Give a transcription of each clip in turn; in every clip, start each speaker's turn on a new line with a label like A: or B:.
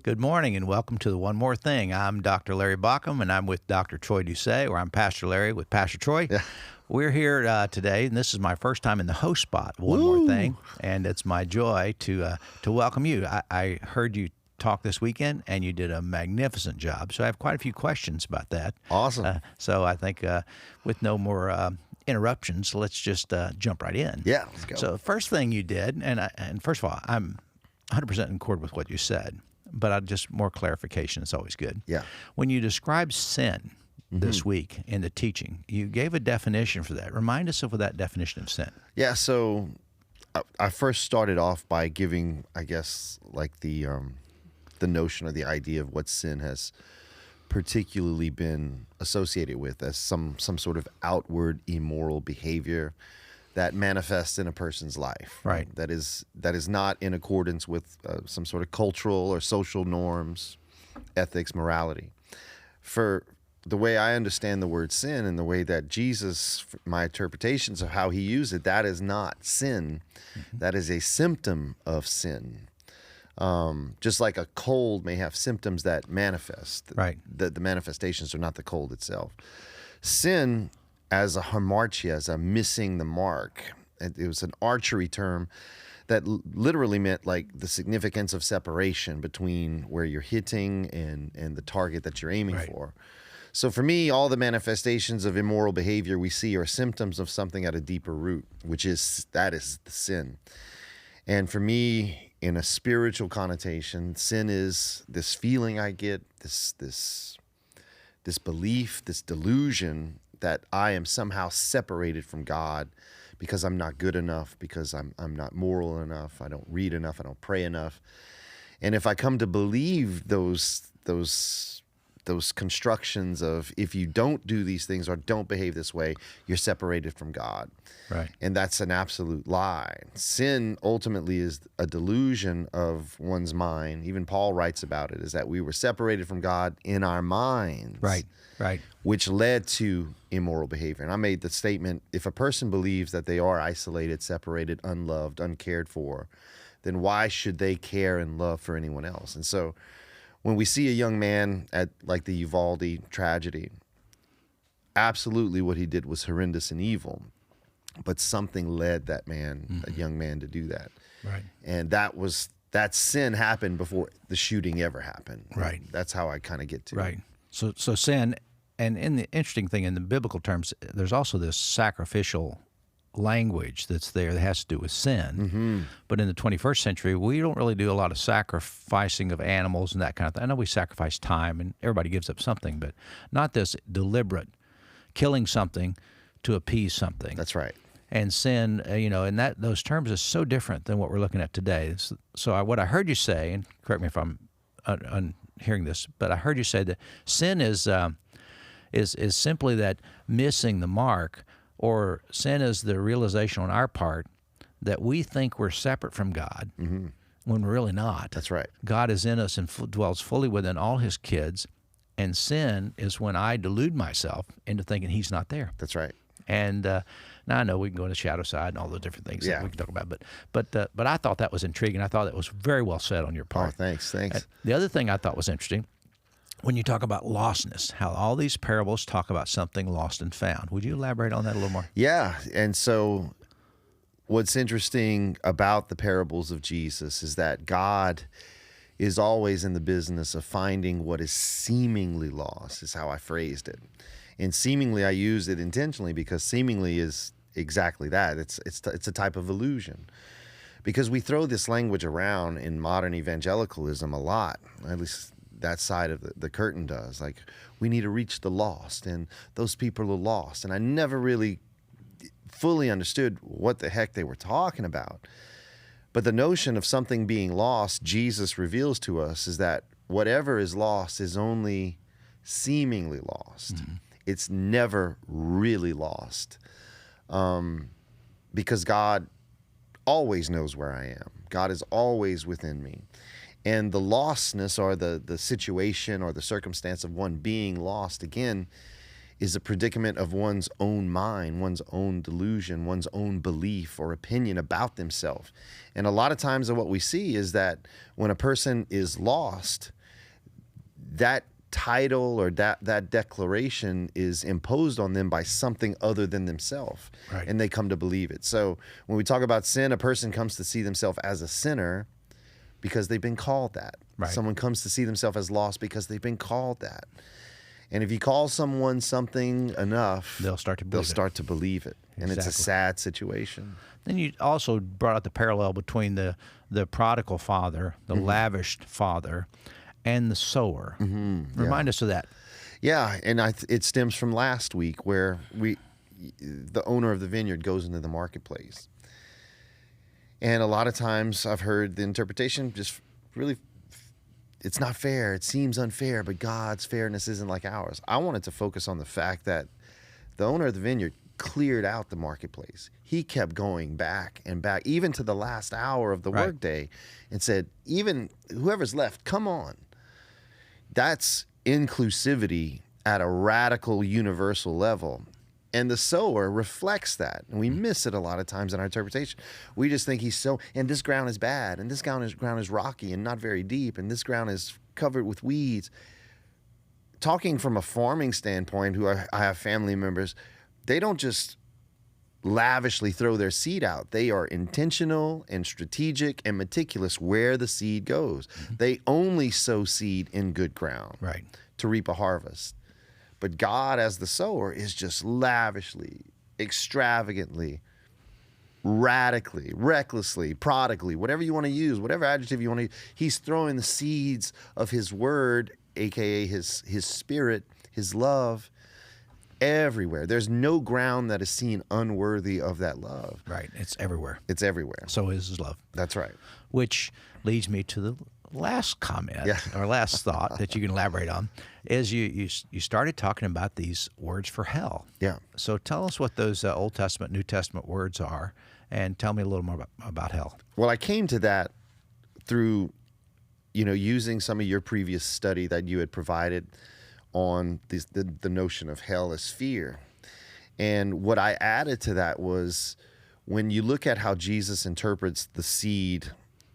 A: Good morning and welcome to the One More Thing. I'm Dr. Larry Baucom and I'm with Dr. Troy Doucet, or I'm Pastor Larry with Pastor Troy.
B: Yeah.
A: We're here today, and this is my first time in the host spot, One More Thing, and it's my joy to welcome you. I heard you talk this weekend, and you did a magnificent job, so I have quite a few questions about that.
B: Awesome.
A: So I think with no more interruptions, let's just jump right in.
B: Yeah, let's go.
A: So the first thing you did, and first of all, I'm 100% in accord with what you said, but more clarification is always good.
B: Yeah.
A: When you described sin this week in the teaching, you gave a definition for that. Remind us of that definition of sin.
B: Yeah, so I first started off by giving, I guess, like the notion or the idea of what sin has particularly been associated with as some sort of outward immoral behavior that manifests in a person's life.
A: Right.
B: That is not in accordance with some sort of cultural or social norms, ethics, morality. For the way I understand the word sin and the way that Jesus, my interpretations of how he used it, that is not sin. That is a symptom of sin. Just like a cold may have symptoms that manifest.
A: Right.
B: The manifestations are not the cold itself. Sin, as a hamartia, as a missing the mark, it was an archery term that literally meant like the significance of separation between where you're hitting and the target that you're aiming for. So for me, all the manifestations of immoral behavior we see are symptoms of something at a deeper root, that is the sin. And for me, in a spiritual connotation, sin is this feeling I get, this belief, this delusion that I am somehow separated from God because I'm not good enough, because I'm not moral enough, I don't read enough, I don't pray enough. And if I come to believe those constructions of, if you don't do these things or don't behave this way, you're separated from God.
A: Right.
B: And that's an absolute lie. Sin ultimately is a delusion of one's mind. Even Paul writes about it, is that we were separated from God in our minds.
A: Right. Right.
B: Which led to immoral behavior. And I made the statement, if a person believes that they are isolated, separated, unloved, uncared for, then why should they care and love for anyone else? And so when we see a young man at like the Uvalde tragedy, absolutely what he did was horrendous and evil, but something led that man, that young man, to do that.
A: Right.
B: And that sin happened before the shooting ever happened.
A: Right.
B: That's how I kind of get to
A: Right. So sin, and in the interesting thing in the biblical terms, there's also this sacrificial language that's there that has to do with sin. But in the 21st century, we don't really do a lot of sacrificing of animals and that kind of thing. I know we sacrifice time and everybody gives up something, but not this deliberate killing something to appease something.
B: That's right.
A: And sin, and those terms is so different than what we're looking at today. So what I heard you say, and correct me if I'm hearing this, but I heard you say that sin is simply that missing the mark, or sin is the realization on our part that we think we're separate from God when we're really not.
B: That's right.
A: God is in us and dwells fully within all his kids, and sin is when I delude myself into thinking he's not there.
B: That's right.
A: And now I know we can go to the shadow side and all those different things that we can talk about, but I thought that was intriguing. I thought that was very well said on your part.
B: Oh, thanks.
A: The other thing I thought was interesting, when you talk about lostness, how all these parables talk about something lost and found. Would you elaborate on that a little more?
B: Yeah, and so what's interesting about the parables of Jesus is that God is always in the business of finding what is seemingly lost, is how I phrased it. And seemingly, I used it intentionally because seemingly is exactly that. It's a type of illusion. Because we throw this language around in modern evangelicalism a lot, at least that side of the curtain does. Like, we need to reach the lost, and those people are lost. And I never really fully understood what the heck they were talking about. But the notion of something being lost, Jesus reveals to us, is that whatever is lost is only seemingly lost. It's never really lost. Because God always knows where I am. God is always within me. And the lostness, or the situation or the circumstance of one being lost, again, is a predicament of one's own mind, one's own delusion, one's own belief or opinion about themselves. And a lot of times what we see is that when a person is lost, that title or that declaration is imposed on them by something other than themselves,
A: Right.
B: and they come to believe it. So when we talk about sin, a person comes to see themselves as a sinner because they've been called that.
A: Right.
B: Someone comes to see themselves as lost because they've been called that. And if you call someone something enough,
A: They'll start to believe
B: they'll
A: it.
B: start to believe it. And it's a
A: Exactly.
B: sad situation.
A: Then you also brought out the parallel between the prodigal father, the lavished father, and the sower. Remind us of that.
B: Yeah, and it stems from last week where the owner of the vineyard goes into the marketplace. And a lot of times I've heard the interpretation just really, it's not fair. It seems unfair, but God's fairness isn't like ours. I wanted to focus on the fact that the owner of the vineyard cleared out the marketplace. He kept going back and back, even to the last hour of the
A: Right.
B: workday, and said, even whoever's left, come on. That's inclusivity at a radical, universal level. And the sower reflects that. And we miss it a lot of times in our interpretation. We just think and this ground is bad, and this ground is rocky and not very deep, and this ground is covered with weeds. Talking from a farming standpoint, I have family members, they don't just lavishly throw their seed out. They are intentional and strategic and meticulous where the seed goes. They only sow seed in good ground
A: Right.
B: to reap a harvest. But God, as the sower, is just lavishly, extravagantly, radically, recklessly, prodigally, whatever you want to use, whatever adjective you want to use, he's throwing the seeds of his word, aka his spirit, his love, everywhere. There's no ground that is seen unworthy of that love.
A: Right. It's everywhere.
B: It's everywhere.
A: So is his love.
B: That's right.
A: Which leads me to the last comment
B: Yeah.
A: or last thought that you can elaborate on is you started talking about these words for hell.
B: Yeah.
A: So tell us what those Old Testament, New Testament words are, and tell me a little more about hell.
B: Well, I came to that through, using some of your previous study that you had provided on the notion of hell as fear. And what I added to that was when you look at how Jesus interprets the seed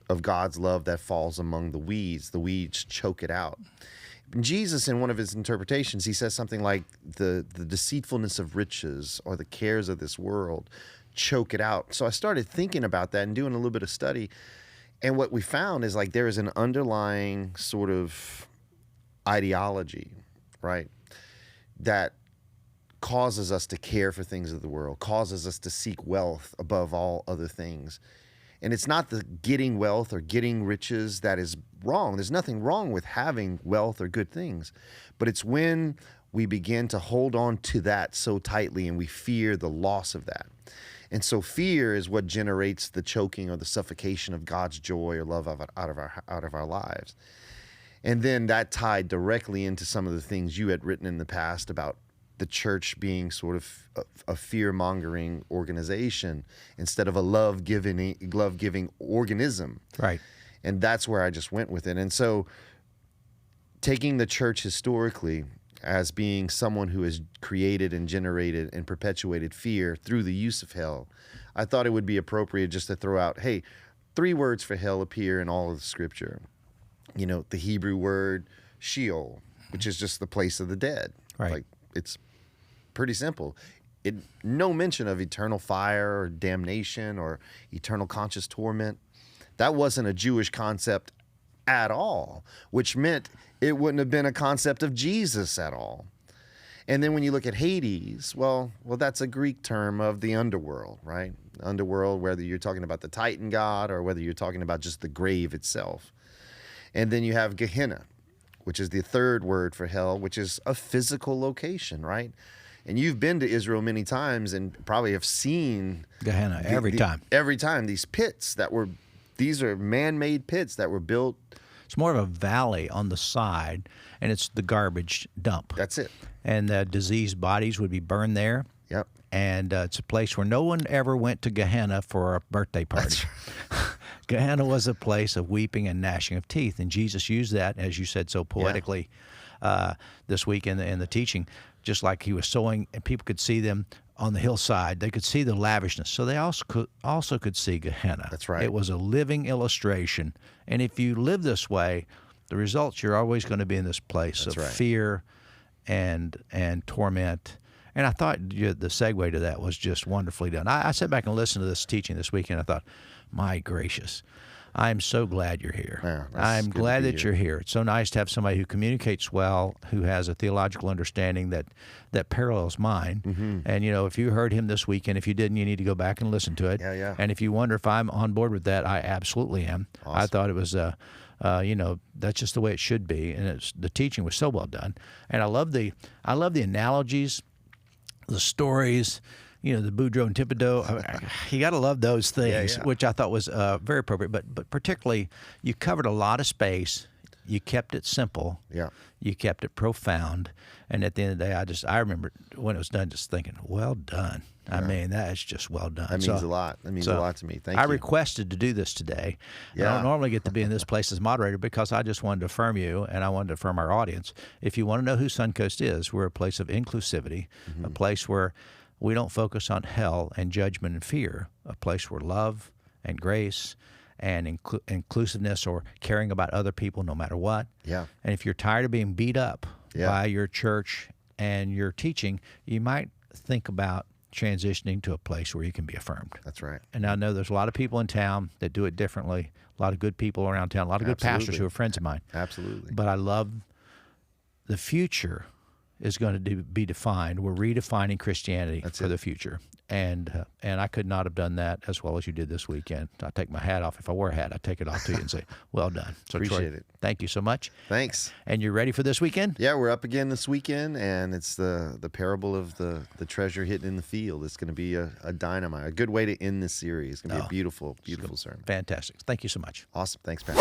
B: of God's love that falls among the weeds choke it out. Jesus, in one of his interpretations, he says something like the deceitfulness of riches or the cares of this world choke it out. So I started thinking about that and doing a little bit of study. And what we found is like there is an underlying sort of ideology, right, that causes us to care for things of the world, causes us to seek wealth above all other things. And it's not the getting wealth or getting riches that is wrong. There's nothing wrong with having wealth or good things. But it's when we begin to hold on to that so tightly and we fear the loss of that. And so fear is what generates the choking or the suffocation of God's joy or love out of our lives. And then that tied directly into some of the things you had written in the past about the church being sort of a fear-mongering organization instead of a love-giving organism.
A: Right.
B: And that's where I just went with it. And so taking the church historically as being someone who has created and generated and perpetuated fear through the use of hell, I thought it would be appropriate just to throw out, hey, 3 words for hell appear in all of the scripture. The Hebrew word Sheol, which is just the place of the dead.
A: Right.
B: Like, it's pretty simple. No mention of eternal fire or damnation or eternal conscious torment. That wasn't a Jewish concept at all, which meant it wouldn't have been a concept of Jesus at all. And then when you look at Hades, well, that's a Greek term of the underworld, right? Underworld, whether you're talking about the Titan god or whether you're talking about just the grave itself. And then you have Gehenna, which is the 3rd word for hell, which is a physical location, right? And you've been to Israel many times and probably have seen
A: Gehenna every time.
B: Every time these pits these are man-made pits that were built.
A: It's more of a valley on the side, and it's the garbage dump.
B: That's it.
A: And diseased bodies would be burned there.
B: Yep.
A: And it's a place where no one ever went to Gehenna for a birthday party. Gehenna was a place of weeping and gnashing of teeth, and Jesus used that, as you said so poetically this week in the teaching, just like he was sowing, and people could see them on the hillside. They could see the lavishness. So they also could see Gehenna.
B: That's right.
A: It was a living illustration. And if you live this way, the results, you're always going to be in this place
B: That's
A: of
B: right.
A: fear and torment. And I thought the segue to that was just wonderfully done. I sat back and listened to this teaching this weekend. I thought, my gracious, I'm so glad you're here.
B: Yeah, that's
A: I'm
B: good to
A: glad
B: be
A: that
B: here.
A: you're here. It's so nice to have somebody who communicates well, who has a theological understanding that parallels mine.
B: Mm-hmm.
A: And, if you heard him this weekend, if you didn't, you need to go back and listen to it.
B: Yeah.
A: And if you wonder if I'm on board with that, I absolutely am.
B: Awesome.
A: I thought it was that's just the way it should be, and the teaching was so well done. And I love the analogies, the stories, the Boudreaux and Thibodeau. You got to love those things,
B: Yeah.
A: which I thought was very appropriate. But particularly, you covered a lot of space. You kept it simple.
B: Yeah.
A: You kept it profound. And at the end of the day, I remember when it was done, just thinking, well done. I mean, that is just well done.
B: That means a lot. That means a lot to me. Thank
A: I
B: you.
A: requested to do this today.
B: Yeah.
A: I don't normally get to be in this place as moderator because I just wanted to affirm you, and I wanted to affirm our audience. If you want to know who Suncoast is, we're a place of inclusivity, a place where we don't focus on hell and judgment and fear, a place where love and grace and inclusiveness or caring about other people no matter what.
B: Yeah.
A: And if you're tired of being beat up
B: Yeah.
A: by your church and your teaching, you might think about transitioning to a place where you can be affirmed.
B: That's right.
A: And I know there's a lot of people in town that do it differently, a lot of good people around town, a lot of good pastors
B: Absolutely.
A: who are friends of mine.
B: Absolutely.
A: But I love the future is going to be defined. We're redefining Christianity for the future. And I could not have done that as well as you did this weekend. I take my hat off. If I wore a hat, I'd take it off to you and say, well done. So
B: Appreciate
A: Troy,
B: it.
A: thank you so much.
B: Thanks.
A: And you're ready for this weekend?
B: Yeah, we're up again this weekend, and it's the parable of the treasure hidden in the field. It's going to be a dynamite, a good way to end this series. It's going to be a beautiful, beautiful sermon.
A: Fantastic. Thank you so much.
B: Awesome. Thanks, Pat.